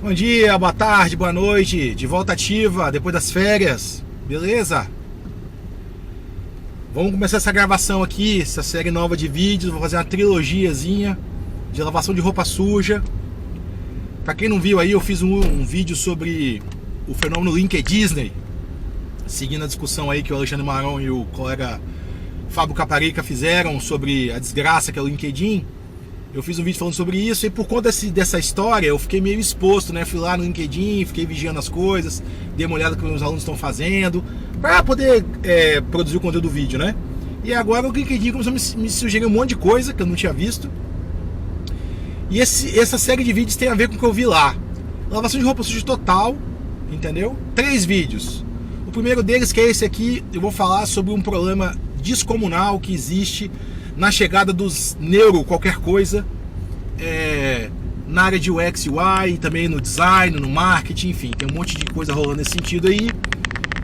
Bom dia, boa tarde, boa noite, de volta ativa depois das férias, beleza? Vamos começar essa gravação aqui, essa série nova de vídeos. Vou fazer uma trilogiazinha de lavação de roupa suja. Pra quem não viu aí, eu fiz um vídeo sobre o fenômeno LinkedIn, seguindo a discussão aí que o Alexandre Maron e o colega Fábio Caparica fizeram sobre a desgraça que é o LinkedIn. Eu fiz um vídeo falando sobre isso e por conta dessa história eu fiquei meio exposto, né? Fui lá no LinkedIn, fiquei vigiando as coisas, dei uma olhada no que meus alunos estão fazendo para poder produzir o conteúdo do vídeo, né? E agora o LinkedIn começou a me sugerir um monte de coisa que eu não tinha visto. E essa série de vídeos tem a ver com o que eu vi lá. Lavação de roupa suja total, entendeu? 3 vídeos. O primeiro deles, que é esse aqui, eu vou falar sobre um problema descomunal que existe na chegada dos neuro qualquer coisa na área de UX e UI, também no design, no marketing, enfim, tem um monte de coisa rolando nesse sentido aí,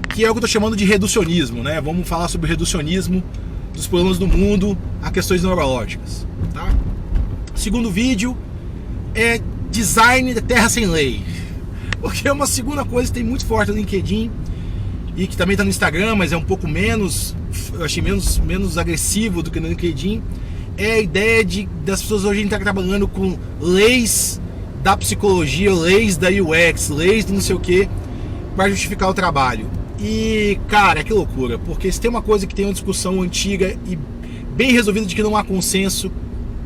que é o que eu tô chamando de reducionismo, né? Vamos falar sobre o reducionismo dos problemas do mundo a questões neurológicas, tá? Segundo vídeo é design da terra sem lei, porque é uma segunda coisa que tem muito forte no LinkedIn e que também está no Instagram, mas é um pouco menos, eu achei menos agressivo do que no LinkedIn, é a ideia das pessoas hoje estarem trabalhando com leis da psicologia, leis da UX, leis do não sei o que, para justificar o trabalho. E, cara, que loucura, porque se tem uma coisa que tem uma discussão antiga e bem resolvida de que não há consenso,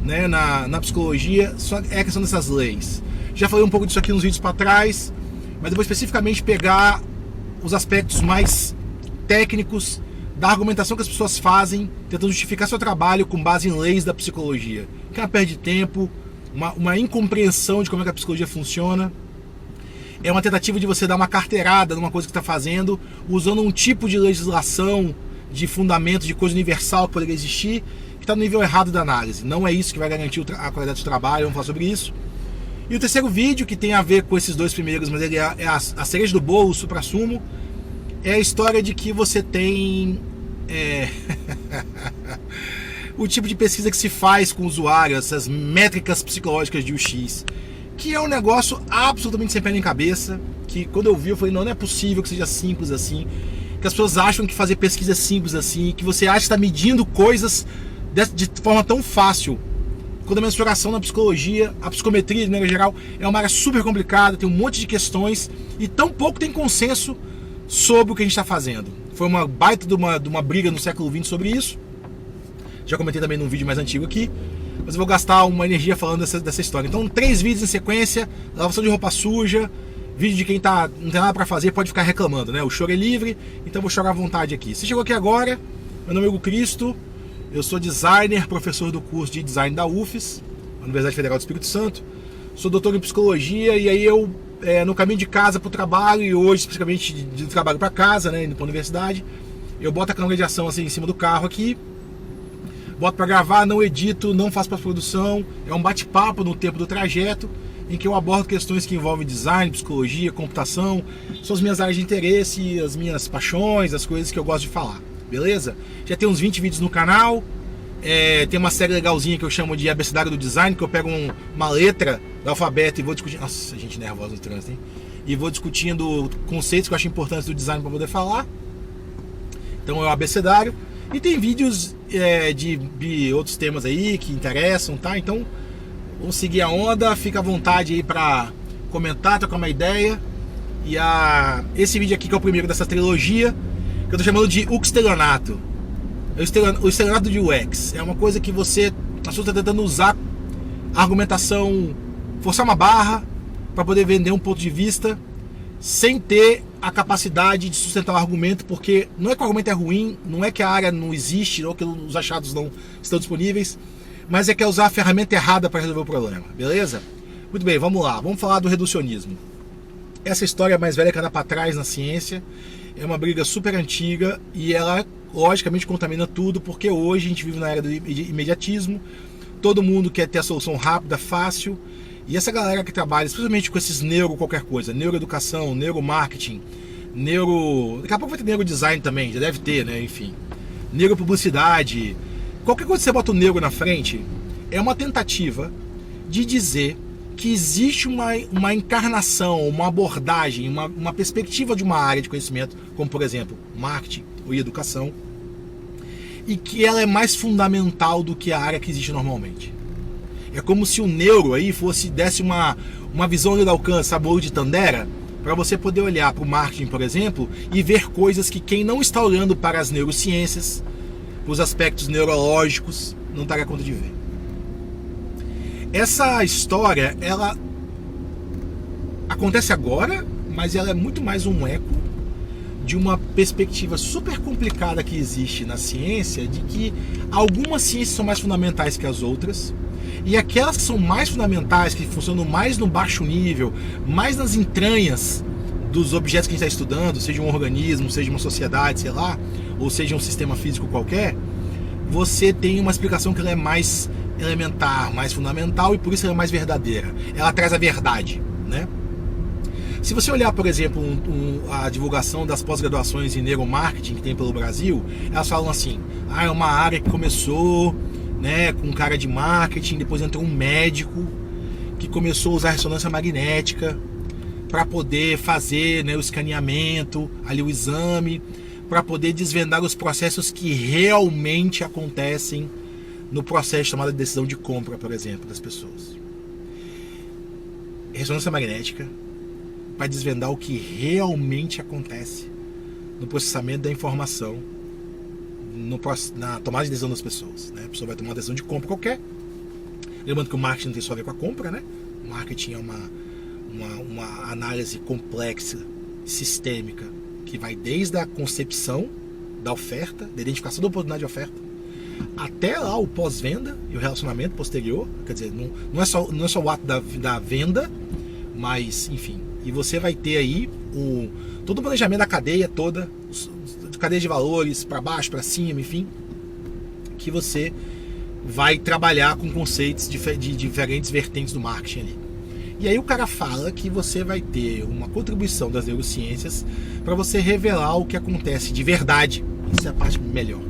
né, na psicologia, só é a questão dessas leis. Já falei um pouco disso aqui nos vídeos para trás, mas eu vou especificamente pegar os aspectos mais técnicos da argumentação que as pessoas fazem tentando justificar seu trabalho com base em leis da psicologia, que é uma perda de tempo, uma incompreensão de como é que a psicologia funciona. É uma tentativa de você dar uma carteirada numa coisa que está fazendo, usando um tipo de legislação, de fundamento, de coisa universal que poderia existir, que está no nível errado da análise. Não é isso que vai garantir a qualidade do trabalho, vamos falar sobre isso. E o terceiro vídeo, que tem a ver com esses dois primeiros, mas ele é a cereja do bolo, o suprassumo, é a história de que você tem o tipo de pesquisa que se faz com o usuário, essas métricas psicológicas de UX, que é um negócio absolutamente sem pé nem cabeça, que quando eu vi eu falei, não é possível que seja simples assim, que as pessoas acham que fazer pesquisa é simples assim, que você acha que está medindo coisas de forma tão fácil, quando a mensuração na psicologia, a psicometria de maneira geral, é uma área super complicada, tem um monte de questões e tão pouco tem consenso sobre o que a gente está fazendo. Foi uma baita de uma briga no século XX sobre isso. Já comentei também num vídeo mais antigo aqui, mas eu vou gastar uma energia falando dessa história. Então 3 vídeos em sequência: lavação de roupa suja, vídeo de quem não tem nada para fazer, pode ficar reclamando, né? O choro é livre, então eu vou chorar à vontade aqui. Se chegou aqui agora, meu nome é Hugo Cristo. Eu sou designer, professor do curso de design da UFES, Universidade Federal do Espírito Santo. Sou doutor em psicologia e aí eu, no caminho de casa para o trabalho, e hoje especificamente de trabalho para casa, né, indo para a universidade, eu boto a câmera de ação assim em cima do carro aqui, boto para gravar, não edito, não faço pós-produção, é um bate-papo no tempo do trajeto, em que eu abordo questões que envolvem design, psicologia, computação, são as minhas áreas de interesse, as minhas paixões, as coisas que eu gosto de falar. Beleza? Já tem uns 20 vídeos no canal, tem uma série legalzinha que eu chamo de Abecedário do Design, que eu pego uma letra do alfabeto e vou discutindo. Nossa, gente nervosa no trânsito, hein? E vou discutindo conceitos que eu acho importantes do design para poder falar. Então é o abecedário. E tem vídeos de outros temas aí que interessam, tá? Então vamos seguir a onda, fica à vontade aí para comentar, trocar uma ideia. E esse vídeo aqui, que é o primeiro dessa trilogia, que eu tô chamando de estelionato. O estelionato de UX é uma coisa que a pessoa está tentando usar a argumentação, forçar uma barra para poder vender um ponto de vista sem ter a capacidade de sustentar o argumento, porque não é que o argumento é ruim, não é que a área não existe ou que os achados não estão disponíveis, mas é que é usar a ferramenta errada para resolver o problema, beleza? Muito bem, vamos lá, vamos falar do reducionismo. Essa história mais velha que anda para trás na ciência, é uma briga super antiga e ela logicamente contamina tudo, porque hoje a gente vive na era do imediatismo, todo mundo quer ter a solução rápida, fácil, e essa galera que trabalha especialmente com esses qualquer coisa, neuroeducação, neuromarketing, daqui a pouco vai ter neurodesign também, já deve ter, né, enfim, neuropublicidade, qualquer coisa que você bota o neuro na frente, é uma tentativa de dizer que existe uma encarnação, uma abordagem, uma perspectiva de uma área de conhecimento, como por exemplo, marketing ou educação, e que ela é mais fundamental do que a área que existe normalmente. É como se o neuro aí desse uma visão ali do alcance, sabe, o olho de Tandera, para você poder olhar para o marketing, por exemplo, e ver coisas que quem não está olhando para as neurociências, para os aspectos neurológicos, não daria conta de ver. Essa história, ela acontece agora, mas ela é muito mais um eco de uma perspectiva super complicada que existe na ciência, de que algumas ciências são mais fundamentais que as outras, e aquelas que são mais fundamentais, que funcionam mais no baixo nível, mais nas entranhas dos objetos que a gente está estudando, seja um organismo, seja uma sociedade, sei lá, ou seja um sistema físico qualquer, você tem uma explicação que ela é mais elementar, mais fundamental, e por isso ela é mais verdadeira. Ela traz a verdade, né? Se você olhar, por exemplo, a divulgação das pós-graduações em neuromarketing que tem pelo Brasil, elas falam assim, é uma área que começou, né, com um cara de marketing, depois entrou um médico que começou a usar ressonância magnética para poder fazer, né, o escaneamento, ali o exame, para poder desvendar os processos que realmente acontecem no processo chamado de decisão de compra, por exemplo, das pessoas. Ressonância magnética para desvendar o que realmente acontece no processamento da informação, na tomada de decisão das pessoas, né? A pessoa vai tomar uma decisão de compra qualquer. Lembrando que o marketing não tem só a ver com a compra, né? O marketing é uma análise complexa, sistêmica, que vai desde a concepção da oferta, da identificação da oportunidade de oferta, até lá o pós-venda e o relacionamento posterior. Quer dizer, não é só o ato da venda, mas, enfim. E você vai ter aí todo o planejamento da cadeia toda, cadeia de valores, para baixo, para cima, enfim, que você vai trabalhar com conceitos de diferentes vertentes do marketing ali. E aí o cara fala que você vai ter uma contribuição das neurociências para você revelar o que acontece de verdade. Isso é a parte melhor.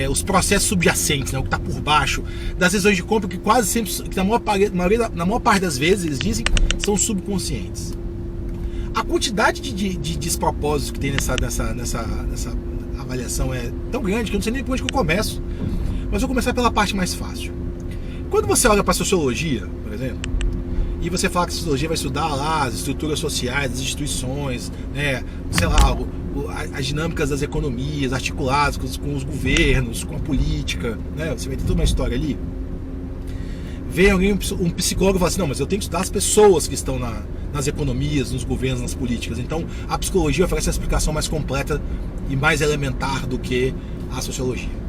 Os processos subjacentes, né, o que está por baixo das decisões de compra, que quase sempre, que na maior parte das vezes, eles dizem, são subconscientes. A quantidade de despropósitos que tem nessa avaliação é tão grande que eu não sei nem por onde que eu começo. Mas eu vou começar pela parte mais fácil. Quando você olha para a sociologia, por exemplo, e você fala que a sociologia vai estudar lá as estruturas sociais, as instituições, né, sei lá, as dinâmicas das economias, articuladas com os governos, com a política, né, você vai ter toda uma história ali. Vem alguém, um psicólogo, e fala assim, não, mas eu tenho que estudar as pessoas que estão nas economias, nos governos, nas políticas. Então a psicologia oferece a explicação mais completa e mais elementar do que a sociologia.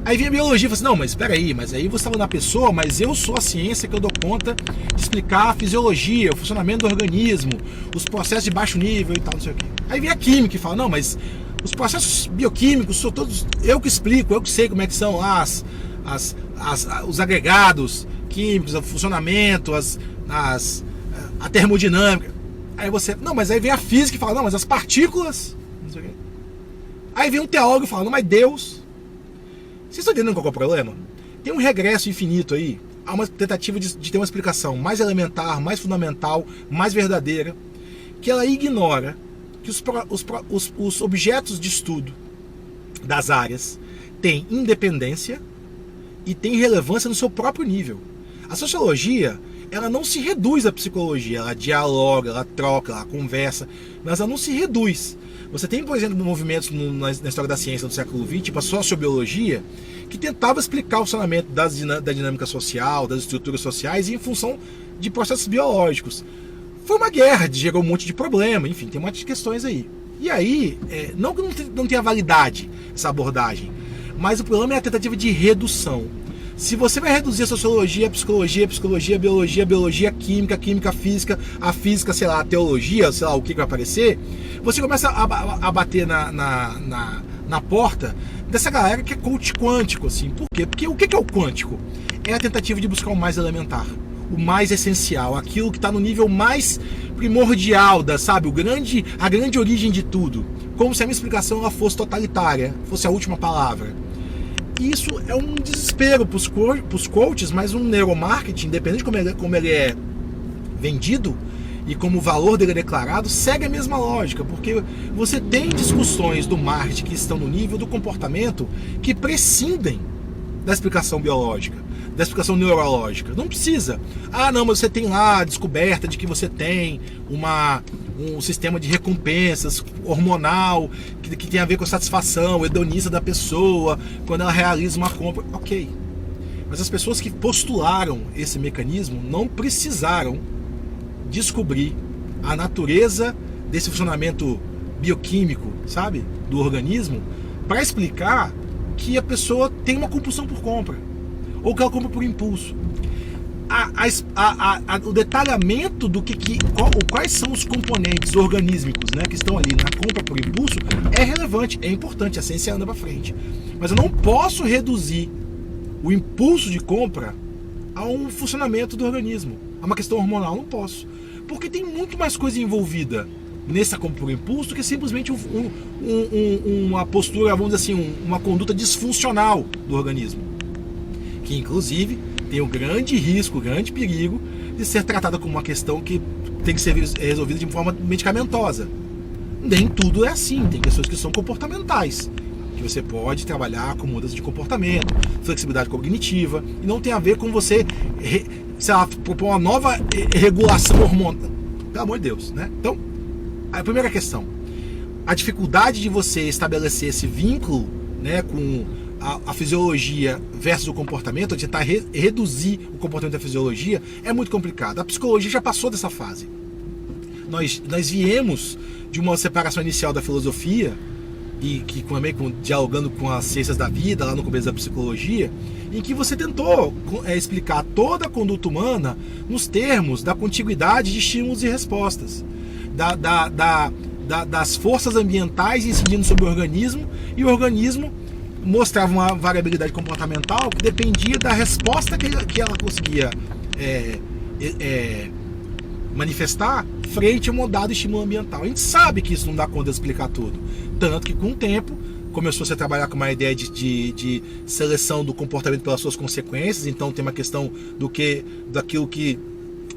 Aí vem a biologia e fala assim, não, mas espera aí, mas aí você está falando da pessoa, mas eu sou a ciência que eu dou conta de explicar a fisiologia, o funcionamento do organismo, os processos de baixo nível e tal, não sei o quê. Aí vem a química e fala, não, mas os processos bioquímicos são todos eu que explico, eu que sei como é que são lá os agregados químicos, o funcionamento, a termodinâmica. Aí você, não, mas aí vem a física e fala, não, mas as partículas, não sei o quê. Aí vem um teólogo e fala, não, mas Deus. Vocês estão entendendo qual é o problema? Tem um regresso infinito aí, há uma tentativa de ter uma explicação mais elementar, mais fundamental, mais verdadeira, que ela ignora que os objetos de estudo das áreas têm independência e têm relevância no seu próprio nível. A sociologia, ela não se reduz à psicologia, ela dialoga, ela troca, ela conversa, mas ela não se reduz. Você tem, por exemplo, movimentos na história da ciência do século XX, tipo a sociobiologia, que tentava explicar o funcionamento da dinâmica social, das estruturas sociais em função de processos biológicos. Foi uma guerra, gerou um monte de problema, enfim, tem um monte de questões aí. E aí, não que não tenha validade essa abordagem, mas o problema é a tentativa de redução. Se você vai reduzir a sociologia, a psicologia, a biologia, a química, a física, sei lá, a teologia, sei lá o que vai aparecer, você começa a bater na porta dessa galera que é coach quântico, assim. Por quê? Porque o que é o quântico? É a tentativa de buscar o mais elementar, o mais essencial, aquilo que está no nível mais primordial, sabe? A grande origem de tudo. Como se a minha explicação ela fosse totalitária, fosse a última palavra. E isso é um desespero para os coaches, mas um neuromarketing, independente de como ele é vendido e como o valor dele é declarado, segue a mesma lógica, porque você tem discussões do marketing que estão no nível do comportamento que prescindem da explicação biológica, da explicação neurológica. Não precisa. Ah, não, mas você tem lá a descoberta de que você tem um sistema de recompensas hormonal que tem a ver com a satisfação hedonista da pessoa quando ela realiza uma compra. Ok. Mas as pessoas que postularam esse mecanismo não precisaram descobrir a natureza desse funcionamento bioquímico, sabe, do organismo, para explicar que a pessoa tem uma compulsão por compra, ou que ela compra por impulso. O detalhamento do quais são os componentes organísmicos, né, que estão ali na compra por impulso é relevante, é importante, a ciência anda para frente. Mas eu não posso reduzir o impulso de compra a um funcionamento do organismo, a uma questão hormonal, não posso. Porque tem muito mais coisa envolvida nessa compra por impulso do que simplesmente uma postura, vamos dizer assim, uma conduta disfuncional do organismo. Que inclusive tem o grande risco, o grande perigo de ser tratada como uma questão que tem que ser resolvida de forma medicamentosa. Nem tudo é assim, tem questões que são comportamentais, que você pode trabalhar com mudança de comportamento, flexibilidade cognitiva, e não tem a ver com você, sei lá, propor uma nova regulação hormonal. Pelo amor de Deus, né? Então, a primeira questão, a dificuldade de você estabelecer esse vínculo, né, com a fisiologia versus o comportamento, de tentar reduzir o comportamento da fisiologia, é muito complicado. A psicologia já passou dessa fase. Nós viemos de uma separação inicial da filosofia, e que também dialogando com as ciências da vida, lá no começo da psicologia, em que você tentou explicar toda a conduta humana nos termos da contiguidade de estímulos e respostas, das forças ambientais incidindo sobre o organismo, e o organismo mostrava uma variabilidade comportamental que dependia da resposta que ela conseguia manifestar frente a um dado estímulo ambiental. A gente sabe que isso não dá conta de explicar tudo. Tanto que com o tempo começou-se a trabalhar com uma ideia de seleção do comportamento pelas suas consequências. Então tem uma questão daquilo que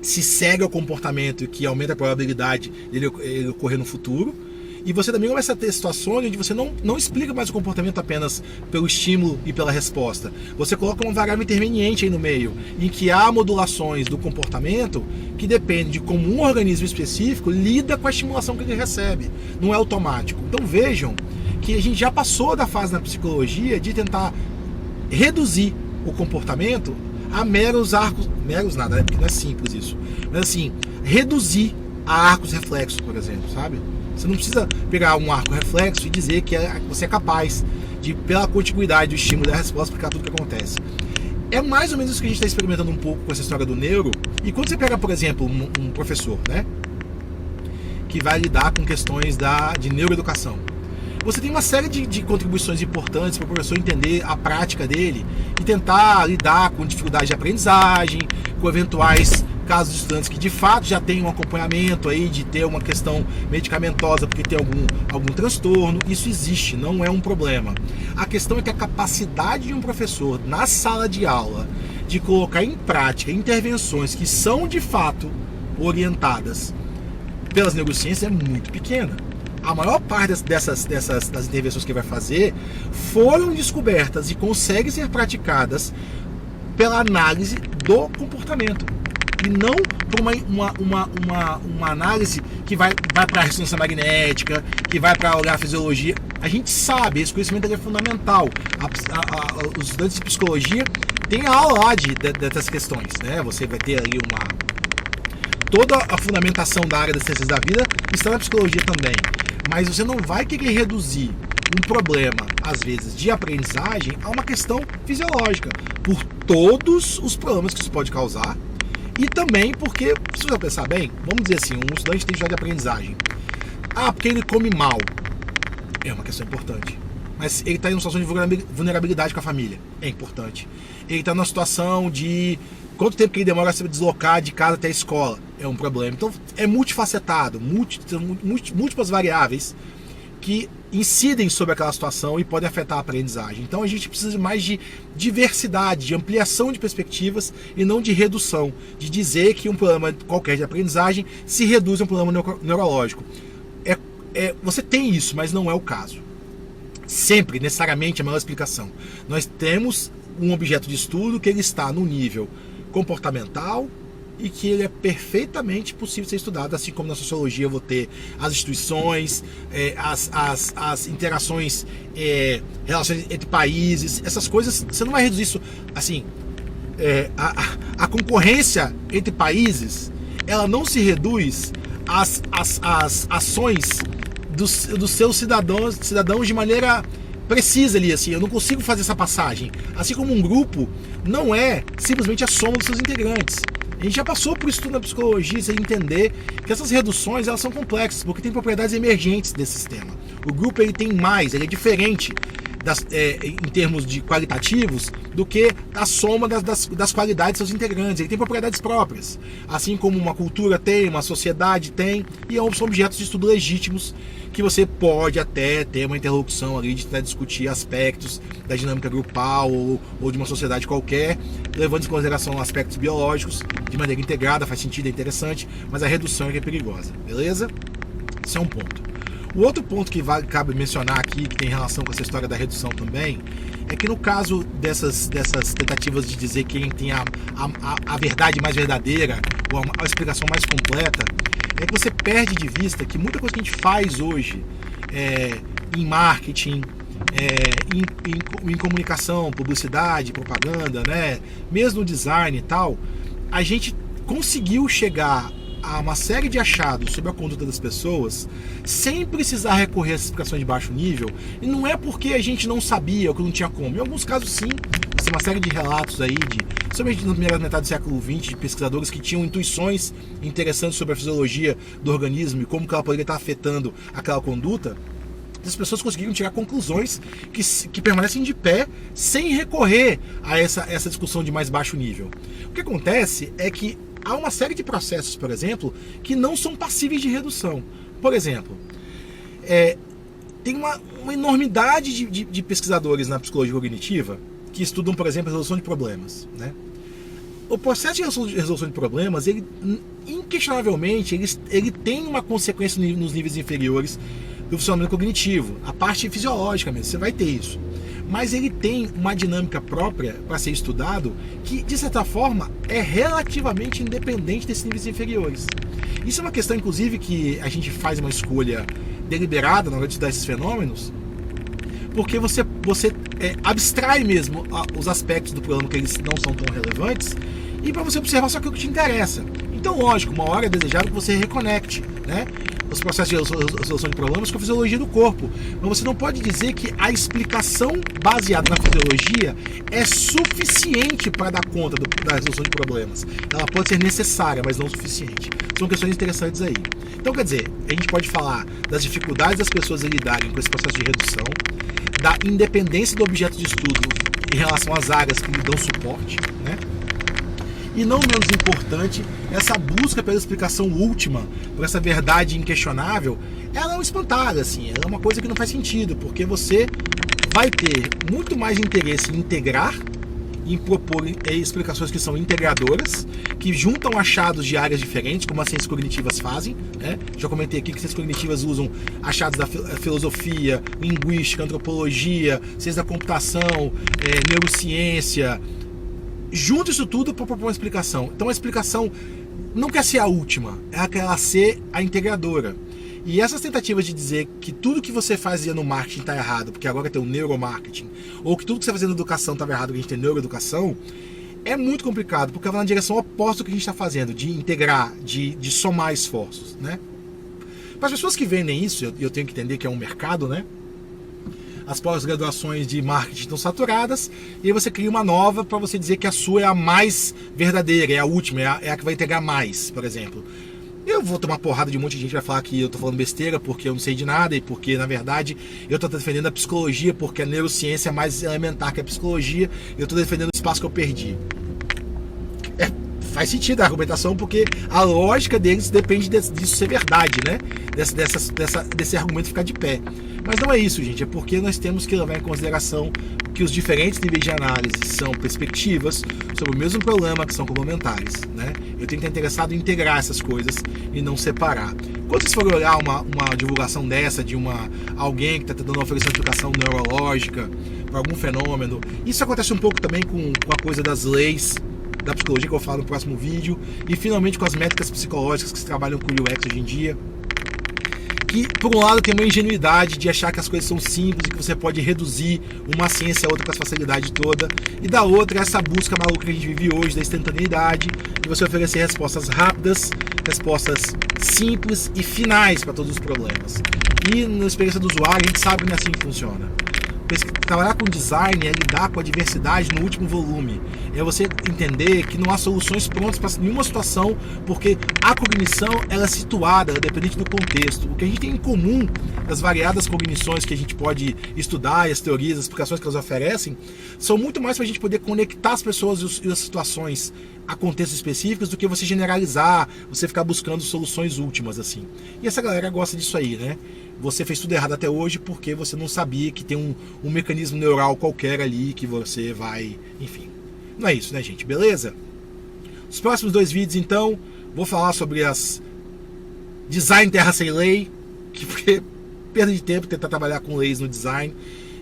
se segue ao comportamento e que aumenta a probabilidade dele ocorrer no futuro. E você também começa a ter situações onde você não explica mais o comportamento apenas pelo estímulo e pela resposta. Você coloca uma variável interveniente aí no meio, em que há modulações do comportamento que depende de como um organismo específico lida com a estimulação que ele recebe. Não é automático. Então vejam que a gente já passou da fase na psicologia de tentar reduzir o comportamento a meros arcos... Meros nada, né? Porque não é simples isso. Mas assim, reduzir a arcos reflexos, por exemplo, sabe? Você não precisa pegar um arco reflexo e dizer que você é capaz de, pela contiguidade do estímulo e da resposta, explicar tudo o que acontece. É mais ou menos isso que a gente está experimentando um pouco com essa história do neuro. E quando você pega, por exemplo, um professor, né, que vai lidar com questões de neuroeducação, você tem uma série de contribuições importantes para o professor entender a prática dele e tentar lidar com dificuldade de aprendizagem, com eventuais casos de estudantes que de fato já tem um acompanhamento aí de ter uma questão medicamentosa porque tem algum transtorno. Isso existe, não é um problema. A questão é que a capacidade de um professor na sala de aula de colocar em prática intervenções que são de fato orientadas pelas neurociências é muito pequena. A maior parte das intervenções que vai fazer foram descobertas e conseguem ser praticadas pela análise do comportamento. E não por uma análise que vai para a ressonância magnética, que vai para olhar a fisiologia. A gente sabe, esse conhecimento é fundamental. Os estudantes de psicologia têm aula lá dessas questões, né? Você vai ter ali toda a fundamentação da área das ciências da vida está na psicologia também. Mas você não vai querer reduzir um problema, às vezes, de aprendizagem a uma questão fisiológica, por todos os problemas que isso pode causar. E também porque, se você pensar bem, vamos dizer assim, um estudante tem dificuldade de aprendizagem. Porque ele come mal. É uma questão importante. Mas ele está em uma situação de vulnerabilidade com a família. É importante. Ele está numa situação de quanto tempo que ele demora a se deslocar de casa até a escola. É um problema. Então é multifacetado, múltiplas variáveis que incidem sobre aquela situação e podem afetar a aprendizagem. Então a gente precisa mais de diversidade, de ampliação de perspectivas e não de redução, de dizer que um problema qualquer de aprendizagem se reduz a um problema neurológico. Você tem isso, mas não é o caso. Sempre, necessariamente, a melhor explicação. Nós temos um objeto de estudo que ele está no nível comportamental e que ele é perfeitamente possível de ser estudado, assim como na sociologia eu vou ter as instituições, as interações, relações entre países, essas coisas. Você não vai reduzir isso assim. A concorrência entre países, ela não se reduz às ações dos seus cidadãos de maneira precisa ali, assim. Eu não consigo fazer essa passagem. Assim como um grupo não é simplesmente a soma dos seus integrantes. A gente já passou por isso tudo na psicologia, você entender que essas reduções, elas são complexas, porque tem propriedades emergentes desse sistema. O grupo, ele tem mais, ele é diferente em termos de qualitativos do que a soma das qualidades dos seus integrantes. Ele tem propriedades próprias, assim como uma cultura tem, uma sociedade tem, e são objetos de estudo legítimos que você pode até ter uma interlocução ali de tentar discutir aspectos da dinâmica grupal ou de uma sociedade qualquer, levando em consideração aspectos biológicos de maneira integrada, faz sentido, é interessante, mas a redução é que é perigosa, beleza? Esse é um ponto. O outro ponto que cabe mencionar aqui, que tem relação com essa história da redução também, é que no caso dessas tentativas de dizer quem tem a verdade mais verdadeira, ou a explicação mais completa, é que você perde de vista que muita coisa que a gente faz hoje em marketing, em comunicação, publicidade, propaganda, né, mesmo no design e tal, a gente conseguiu chegar a uma série de achados sobre a conduta das pessoas sem precisar recorrer a explicações de baixo nível, e não é porque a gente não sabia ou que não tinha como. Em alguns casos sim, tem uma série de relatos aí, somente na primeira metade do século XX, de pesquisadores que tinham intuições interessantes sobre a fisiologia do organismo e como que ela poderia estar afetando aquela conduta. As pessoas conseguiram tirar conclusões que permanecem de pé sem recorrer a essa discussão de mais baixo nível. O que acontece é que há uma série de processos, por exemplo, que não são passíveis de redução. Por exemplo, tem uma enormidade de pesquisadores na psicologia cognitiva que estudam, por exemplo, a resolução de problemas, né? O processo de resolução de problemas, ele inquestionavelmente, ele tem uma consequência nos níveis inferiores do funcionamento cognitivo, a parte fisiológica mesmo, você vai ter isso. Mas ele tem uma dinâmica própria para ser estudado que, de certa forma, é relativamente independente desses níveis inferiores. Isso é uma questão, inclusive, que a gente faz uma escolha deliberada na hora de estudar esses fenômenos, porque você abstrai mesmo os aspectos do problema que eles não são tão relevantes e para você observar só aquilo que te interessa. Então, lógico, uma hora é desejável que você reconecte, né, os processos de resolução de problemas com a fisiologia do corpo. Mas você não pode dizer que a explicação baseada na fisiologia é suficiente para dar conta da resolução de problemas. Ela pode ser necessária, mas não suficiente. São questões interessantes aí. Então, quer dizer, a gente pode falar das dificuldades das pessoas em lidarem com esse processo de redução, da independência do objeto de estudo em relação às áreas que lhe dão suporte, né? E não menos importante, essa busca pela explicação última, por essa verdade inquestionável, ela é um espantalho, assim, ela é uma coisa que não faz sentido, porque você vai ter muito mais interesse em integrar, em propor explicações que são integradoras, que juntam achados de áreas diferentes, como as ciências cognitivas fazem, né? Já comentei aqui que ciências cognitivas usam achados da filosofia, linguística, antropologia, ciência da computação, neurociência. Junto isso tudo para propor uma explicação. Então a explicação não quer ser a última, ela quer ser a integradora. E essas tentativas de dizer que tudo que você fazia no marketing está errado, porque agora tem o neuromarketing, ou que tudo que você fazia na educação estava errado, porque a gente tem neuroeducação, é muito complicado, porque vai na direção oposta do que a gente está fazendo, de integrar, de somar esforços, né? Para as pessoas que vendem isso, eu tenho que entender que é um mercado, né? As pós-graduações de marketing estão saturadas, e aí você cria uma nova para você dizer que a sua é a mais verdadeira, é a última, é a que vai integrar mais, por exemplo. Eu vou tomar porrada de um monte de gente que vai falar que eu tô falando besteira porque eu não sei de nada e porque, na verdade, eu tô defendendo a psicologia porque a neurociência é mais elementar que a psicologia e eu tô defendendo o espaço que eu perdi. É faz sentido a argumentação, porque a lógica deles depende disso ser verdade, né? Desse argumento ficar de pé. Mas não é isso, gente, é porque nós temos que levar em consideração que os diferentes níveis de análise são perspectivas sobre o mesmo problema, que são complementares, né? Eu tenho que estar interessado em integrar essas coisas e não separar. Quando vocês forem olhar uma divulgação dessa de alguém que está tentando oferecer uma explicação neurológica para algum fenômeno, isso acontece um pouco também com a coisa das leis da psicologia, que eu falo no próximo vídeo, e finalmente com as métricas psicológicas que se trabalham com o UX hoje em dia, que por um lado tem uma ingenuidade de achar que as coisas são simples e que você pode reduzir uma ciência a outra com essa facilidade toda, e da outra essa busca maluca que a gente vive hoje da instantaneidade, de você oferecer respostas rápidas, respostas simples e finais para todos os problemas. E na experiência do usuário a gente sabe que não é assim que funciona. Trabalhar com design é lidar com a diversidade no último volume. É você entender que não há soluções prontas para nenhuma situação, porque a cognição ela é situada, ela é dependente do contexto. O que a gente tem em comum das variadas cognições que a gente pode estudar, e as teorias, as explicações que elas oferecem, são muito mais para a gente poder conectar as pessoas e as situações a contextos específicos do que você generalizar, você ficar buscando soluções últimas assim. E essa galera gosta disso aí, né? Você fez tudo errado até hoje porque você não sabia que tem um mecanismo neural qualquer ali que você vai... Enfim, não é isso, né, gente? Beleza? Os próximos 2 vídeos, então, vou falar sobre as design terra sem lei, que porque perda de tempo tentar trabalhar com leis no design.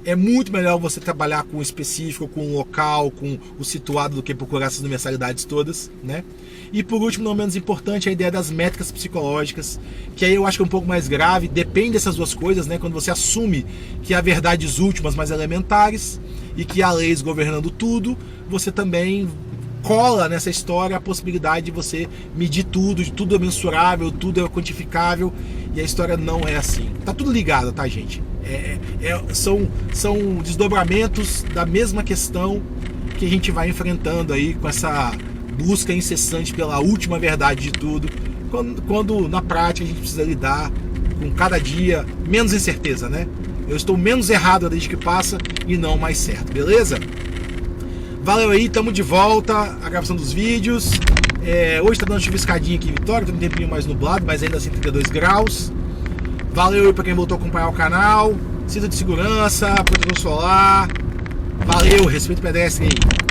É muito melhor você trabalhar com o específico, com o local, com o situado, do que procurar essas universalidades todas, né? E por último, não menos importante, a ideia das métricas psicológicas, que aí eu acho que é um pouco mais grave, depende dessas duas coisas, né? Quando você assume que há verdades últimas, mais elementares, e que há leis governando tudo, você também cola nessa história a possibilidade de você medir tudo é mensurável, tudo é quantificável, e a história não é assim. Tá tudo ligado, tá, gente? São desdobramentos da mesma questão que a gente vai enfrentando aí com essa busca incessante pela última verdade de tudo, quando na prática a gente precisa lidar com cada dia menos incerteza, né? Eu estou menos errado a desde que passa e não mais certo, beleza? Valeu aí, tamo de volta a gravação dos vídeos. Hoje tá dando chuviscadinha aqui em Vitória, tá um tempinho mais nublado, mas ainda assim 32 graus. Valeu aí pra quem voltou a acompanhar o canal. Cinto de segurança, protetor solar. Valeu, respeito pedestre aí.